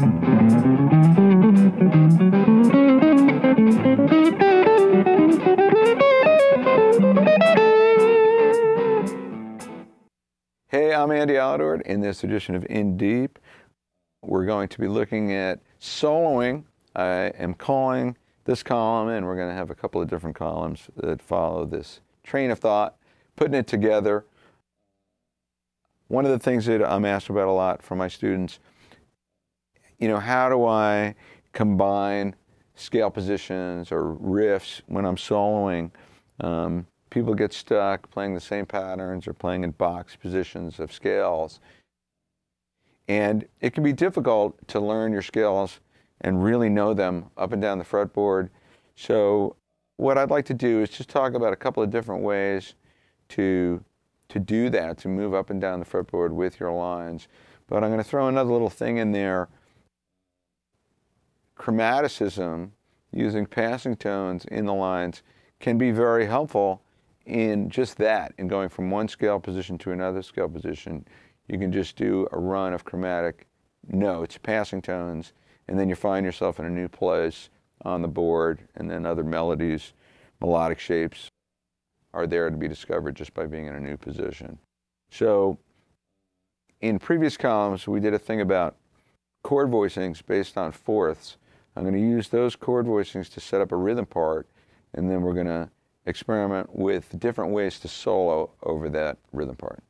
Hey, I'm Andy Aledort. In this edition of In Deep, we're going to be looking at soloing. I am calling this column, and we're going to have a couple of different columns that follow this train of thought, putting it together. One of the things that I'm asked about a lot from my students, how do I combine scale positions or riffs when I'm soloing? People get stuck playing the same patterns or playing in box positions of scales. And it can be difficult to learn your scales and really know them up and down the fretboard. So what I'd like to do is just talk about a couple of different ways to do that, to move up and down the fretboard with your lines. But I'm going to throw another little thing in there. Chromaticism, using passing tones in the lines, can be very helpful in just that, in going from one scale position to another scale position. You can just do a run of chromatic notes, passing tones, and then you find yourself in a new place on the board, and then other melodies, melodic shapes are there to be discovered just by being in a new position. So in previous columns, we did a thing about chord voicings based on fourths. I'm going to use those chord voicings to set up a rhythm part, and then we're going to experiment with different ways to solo over that rhythm part.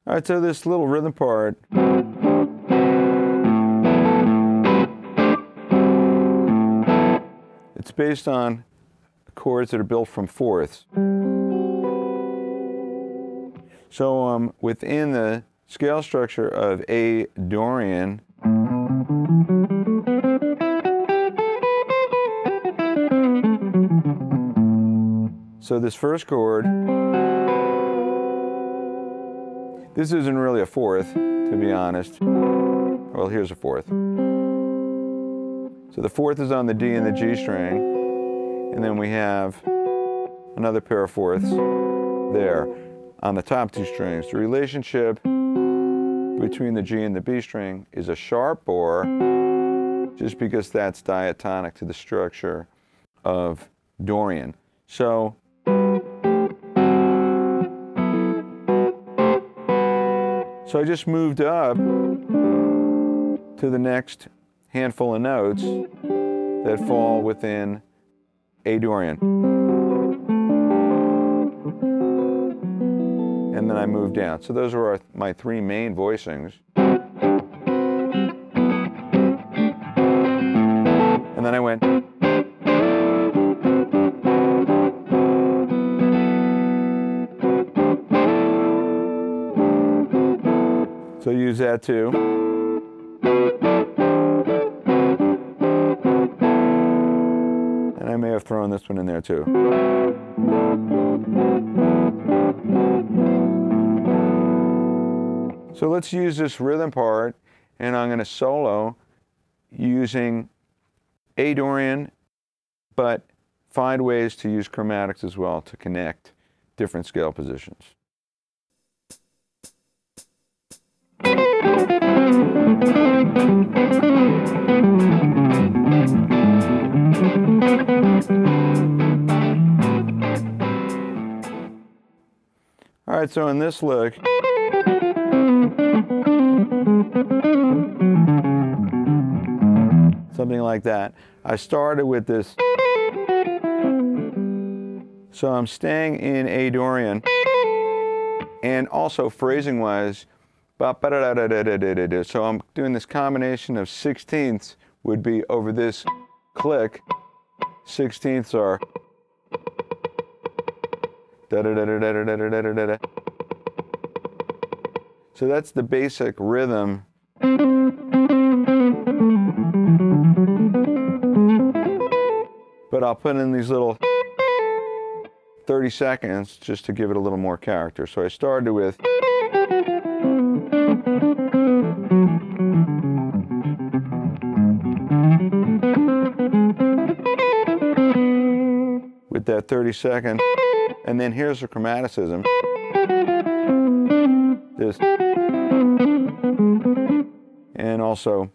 All right, so this little rhythm part, it's based on chords that are built from fourths. So within the scale structure of A Dorian, so this first chord, this isn't really a fourth, to be honest. Well, here's a fourth. So the fourth is on the D and the G string, and then we have another pair of fourths there on the top two strings. The relationship between the G and the B string is a sharp bore, just because that's diatonic to the structure of Dorian. So I just moved up to the next handful of notes that fall within A Dorian. And then I moved down. So those were my three main voicings. And then I went. So use that too. And I may have thrown this one in there too. So let's use this rhythm part, and I'm going to solo using A Dorian, but find ways to use chromatics as well to connect different scale positions. All right, so in this lick, something like that. I started with this, so I'm staying in A Dorian, and also phrasing-wise, so I'm doing this combination of sixteenths would be over this click. Sixteenths are da-da-da-da-da-da-da-da-da-da. So that's the basic rhythm. but I'll put in these little 30 seconds just to give it a little more character. So I started with that 30-second, and then here's the chromaticism. This, and also,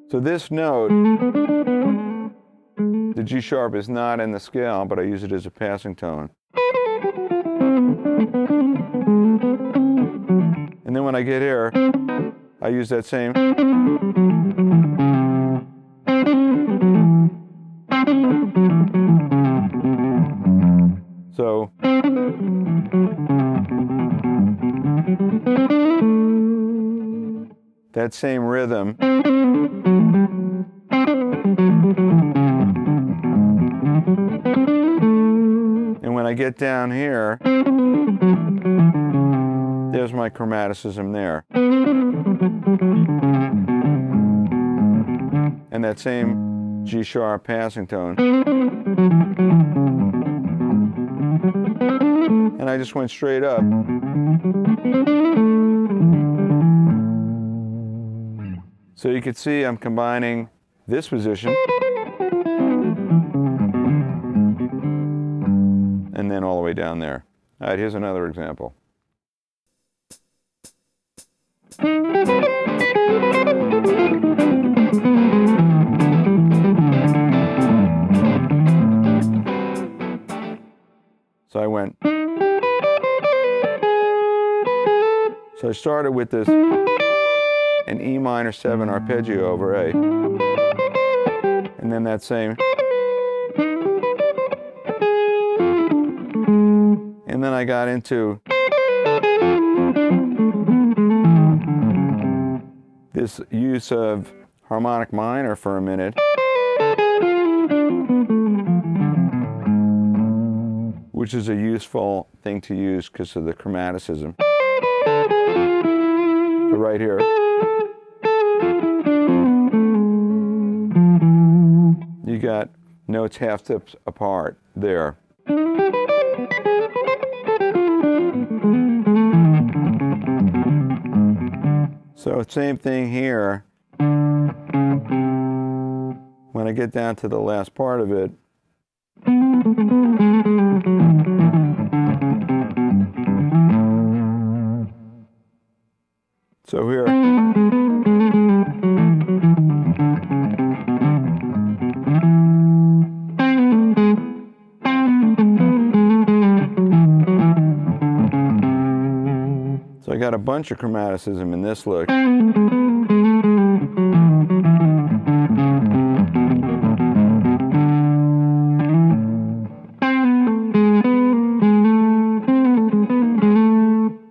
so this note, the G sharp, is not in the scale, but I use it as a passing tone. And then when I get here, I use that same. So, that same rhythm. And when I get down here, there's my chromaticism there. And that same G sharp passing tone. And I just went straight up. So you can see I'm combining this position and then all the way down there. All right, here's another example. So I went. So I started with this, an E minor 7 arpeggio over A. And then that same. And then I got into this use of harmonic minor for a minute, which is a useful thing to use because of the chromaticism. So right here, you got notes half steps apart there. So same thing here. When I get down to the last part of it, so here, so I got a bunch of chromaticism in this lick.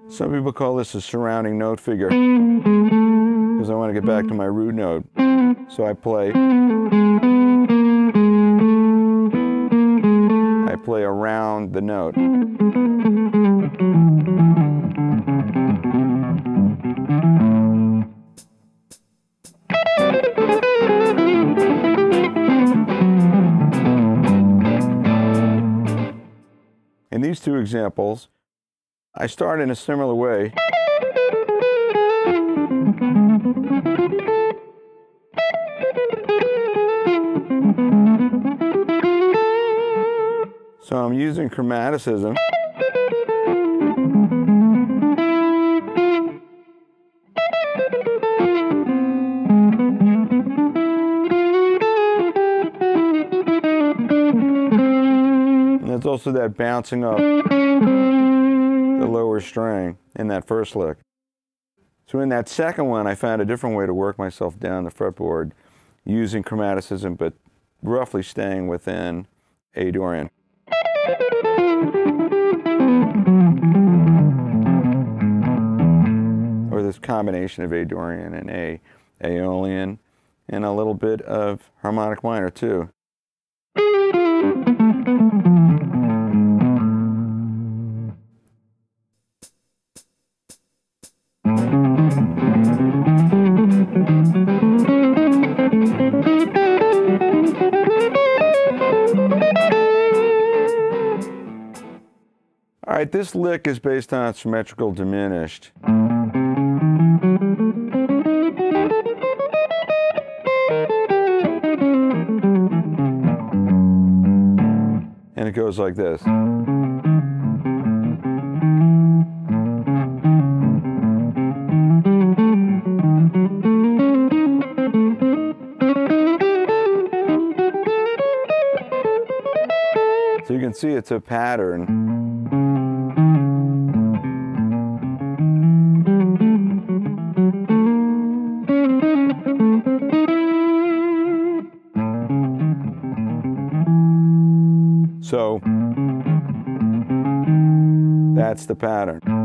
Some people call this a surrounding note figure because I want to get back to my root note. So I play around the note. In these two examples, I start in a similar way. So I'm using chromaticism. And there's also that bouncing up the lower string in that first lick. So in that second one, I found a different way to work myself down the fretboard using chromaticism, but roughly staying within A Dorian. Or this combination of A Dorian and A Aeolian, and a little bit of harmonic minor too. this lick is based on symmetrical diminished. And it goes like this. So you can see it's a pattern. So that's the pattern.